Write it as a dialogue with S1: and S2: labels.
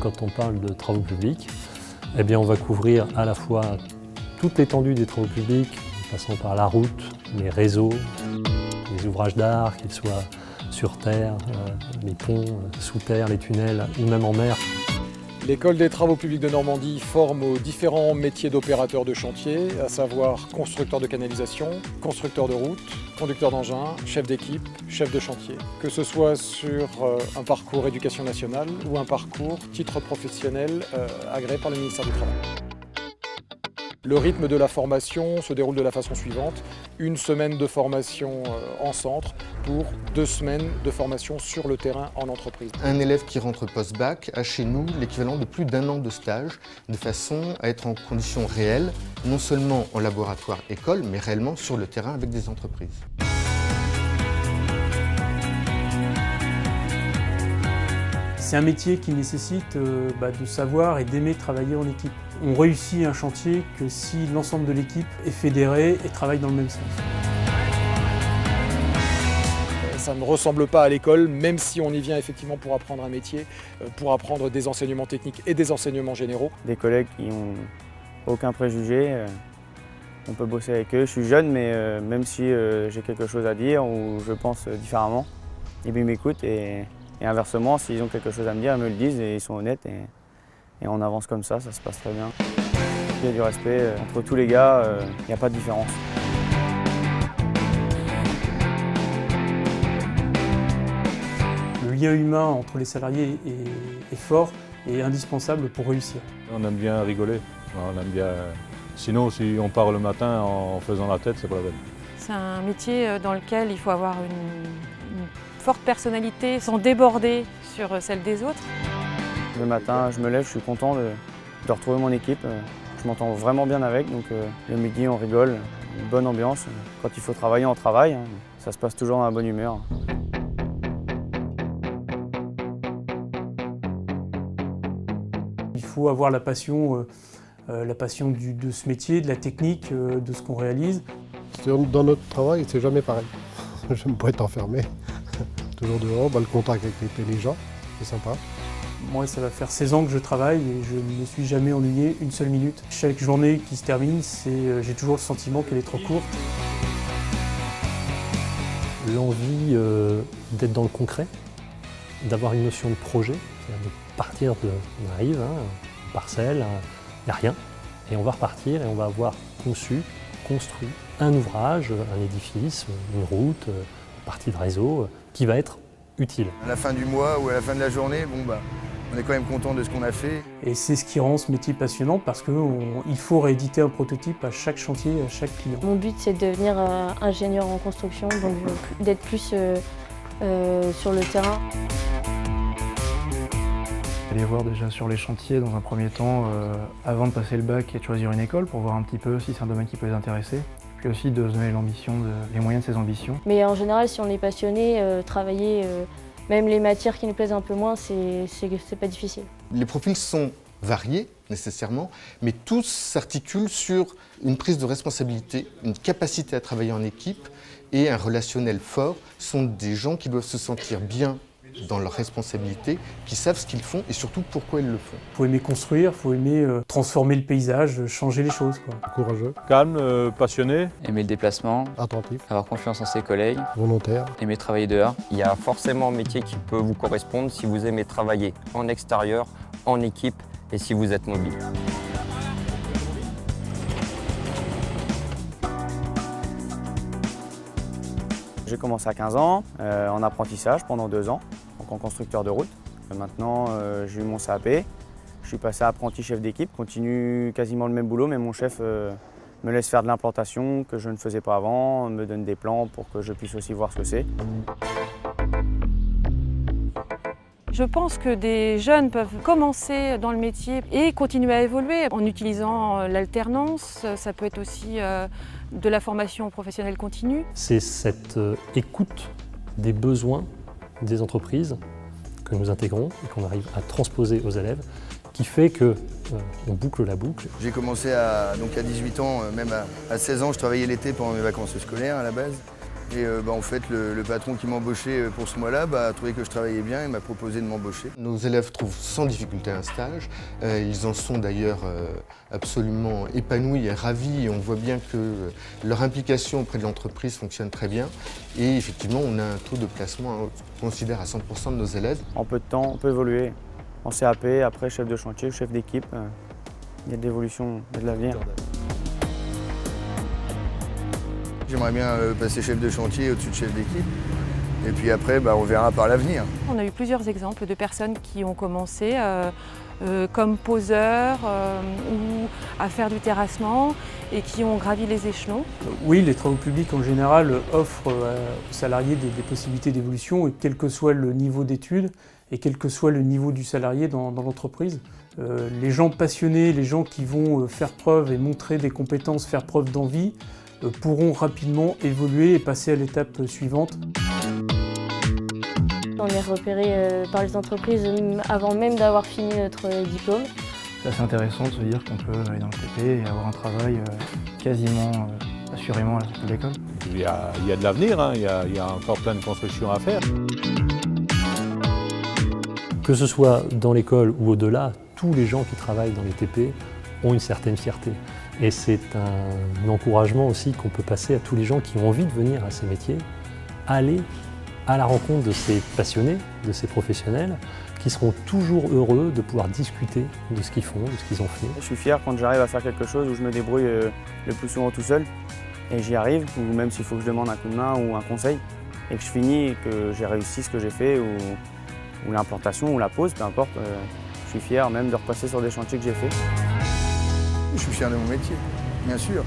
S1: quand on parle de travaux publics, eh bien, on va couvrir à la fois toute l'étendue des travaux publics, passant par la route, les réseaux, les ouvrages d'art, qu'ils soient sur terre, les ponts, sous terre, les tunnels ou même en mer.
S2: L'école des travaux publics de Normandie forme aux différents métiers d'opérateurs de chantier, à savoir constructeur de canalisation, constructeur de route, conducteur d'engin, chef d'équipe, chef de chantier. Que ce soit sur un parcours éducation nationale ou un parcours titre professionnel agréé par le ministère du Travail. Le rythme de la formation se déroule de la façon suivante. Une semaine de formation en centre pour 2 semaines de formation sur le terrain en entreprise.
S3: Un élève qui rentre post-bac a chez nous l'équivalent de plus d'1 an de stage, de façon à être en conditions réelles, non seulement en laboratoire école, mais réellement sur le terrain avec des entreprises.
S4: C'est un métier qui nécessite de savoir et d'aimer travailler en équipe. On réussit un chantier que si l'ensemble de l'équipe est fédérée et travaille dans le même sens.
S2: Ça ne ressemble pas à l'école, même si on y vient effectivement pour apprendre un métier, pour apprendre des enseignements techniques et des enseignements généraux.
S5: Des collègues qui n'ont aucun préjugé, on peut bosser avec eux. Je suis jeune, mais même si j'ai quelque chose à dire ou je pense différemment, ils m'écoutent et inversement, s'ils ont quelque chose à me dire, ils me le disent et ils sont honnêtes et on avance comme ça se passe très bien. Il y a du respect entre tous les gars, il n'y a pas de différence.
S4: Le lien humain entre les salariés est fort et indispensable pour réussir.
S6: On aime bien rigoler, on aime bien. Sinon, si on part le matin en faisant la tête, c'est pas la peine.
S7: C'est un métier dans lequel il faut avoir une forte personnalité sans déborder sur celle des autres.
S5: Le matin, je me lève, je suis content de retrouver mon équipe. Je m'entends vraiment bien avec, donc le midi, on rigole, une bonne ambiance. Quand il faut travailler, on travaille. Ça se passe toujours dans la bonne humeur.
S4: Il faut avoir la passion de ce métier, de la technique, de ce qu'on réalise.
S8: Dans notre travail, c'est jamais pareil. J'aime pas être enfermé. Toujours dehors, le contact avec les gens, c'est sympa.
S4: Moi, ça va faire 16 ans que je travaille et je ne me suis jamais ennuyé une seule minute. Chaque journée qui se termine, j'ai toujours le sentiment qu'elle est trop courte.
S1: L'envie d'être dans le concret, d'avoir une notion de projet, c'est-à-dire de partir on arrive, une parcelle, il n'y a rien, et on va repartir et on va avoir conçu, construit un ouvrage, un édifice, une route, une partie de réseau qui va être utile.
S9: À la fin du mois ou à la fin de la journée, on est quand même content de ce qu'on a fait.
S4: Et c'est ce qui rend ce métier passionnant parce qu'il faut rééditer un prototype à chaque chantier, à chaque client.
S10: Mon but, c'est de devenir ingénieur en construction, donc d'être plus sur le terrain.
S11: Aller voir déjà sur les chantiers dans un premier temps, avant de passer le bac et de choisir une école pour voir un petit peu si c'est un domaine qui peut les intéresser. Puis aussi de se donner les moyens de ses ambitions.
S10: Mais en général, si on est passionné, travailler, même les matières qui nous plaisent un peu moins, c'est pas difficile.
S3: Les profils sont variés nécessairement, mais tous s'articulent sur une prise de responsabilité, une capacité à travailler en équipe et un relationnel fort. Ce sont des gens qui doivent se sentir bien dans leurs responsabilités, qui savent ce qu'ils font et surtout pourquoi ils le font.
S4: Il faut aimer construire, il faut aimer transformer le paysage, changer les choses.
S8: Courageux.
S6: Calme, passionné.
S12: Aimer le déplacement.
S8: Attentif.
S12: Avoir confiance en ses collègues.
S8: Volontaire.
S12: Aimer travailler dehors.
S13: Il y a forcément un métier qui peut vous correspondre si vous aimez travailler en extérieur, en équipe et si vous êtes mobile.
S5: J'ai commencé à 15 ans, en apprentissage pendant 2 ans, donc en constructeur de route. Maintenant, j'ai eu mon CAP, je suis passé apprenti chef d'équipe, continue quasiment le même boulot, mais mon chef me laisse faire de l'implantation que je ne faisais pas avant, me donne des plans pour que je puisse aussi voir ce que c'est.
S7: Je pense que des jeunes peuvent commencer dans le métier et continuer à évoluer en utilisant l'alternance. Ça peut être aussi de la formation professionnelle continue.
S1: C'est cette écoute des besoins des entreprises que nous intégrons et qu'on arrive à transposer aux élèves qui fait qu'on boucle la boucle.
S9: J'ai commencé à 18 ans, même à 16 ans, je travaillais l'été pendant mes vacances scolaires à la base. Et en fait, le patron qui m'embauchait pour ce mois-là a trouvé que je travaillais bien et m'a proposé de m'embaucher.
S3: Nos élèves trouvent sans difficulté un stage. Ils en sont d'ailleurs absolument épanouis et ravis. Et on voit bien que leur implication auprès de l'entreprise fonctionne très bien. Et effectivement, on a un taux de placement, on considère à 100% de nos élèves.
S5: En peu de temps, on peut évoluer. En CAP, après chef de chantier, chef d'équipe, il y a de l'évolution, il y a de l'avenir.
S9: J'aimerais bien passer chef de chantier au-dessus de chef d'équipe. Et puis après, on verra par l'avenir.
S7: On a eu plusieurs exemples de personnes qui ont commencé comme poseurs ou à faire du terrassement et qui ont gravi les échelons.
S4: Oui, les travaux publics en général offrent aux salariés des possibilités d'évolution, quel que soit le niveau d'études et quel que soit le niveau du salarié dans l'entreprise. Les gens passionnés, les gens qui vont faire preuve et montrer des compétences, faire preuve d'envie, pourront rapidement évoluer et passer à l'étape suivante.
S10: On est repéré par les entreprises avant même d'avoir fini notre diplôme.
S11: C'est assez intéressant de se dire qu'on peut aller dans le TP et avoir un travail quasiment assurément à la sortie de l'école.
S6: Il y a de l'avenir, hein. Il y a encore plein de constructions à faire.
S1: Que ce soit dans l'école ou au-delà, tous les gens qui travaillent dans les TP ont une certaine fierté. Et c'est un encouragement aussi qu'on peut passer à tous les gens qui ont envie de venir à ces métiers, aller à la rencontre de ces passionnés, de ces professionnels, qui seront toujours heureux de pouvoir discuter de ce qu'ils font, de ce qu'ils ont fait.
S5: Je suis fier quand j'arrive à faire quelque chose où je me débrouille le plus souvent tout seul et j'y arrive, ou même s'il faut que je demande un coup de main ou un conseil, et que je finis et que j'ai réussi ce que j'ai fait, ou l'implantation ou la pose, peu importe. Je suis fier même de repasser sur des chantiers que j'ai faits.
S9: Je suis fier de mon métier, bien sûr.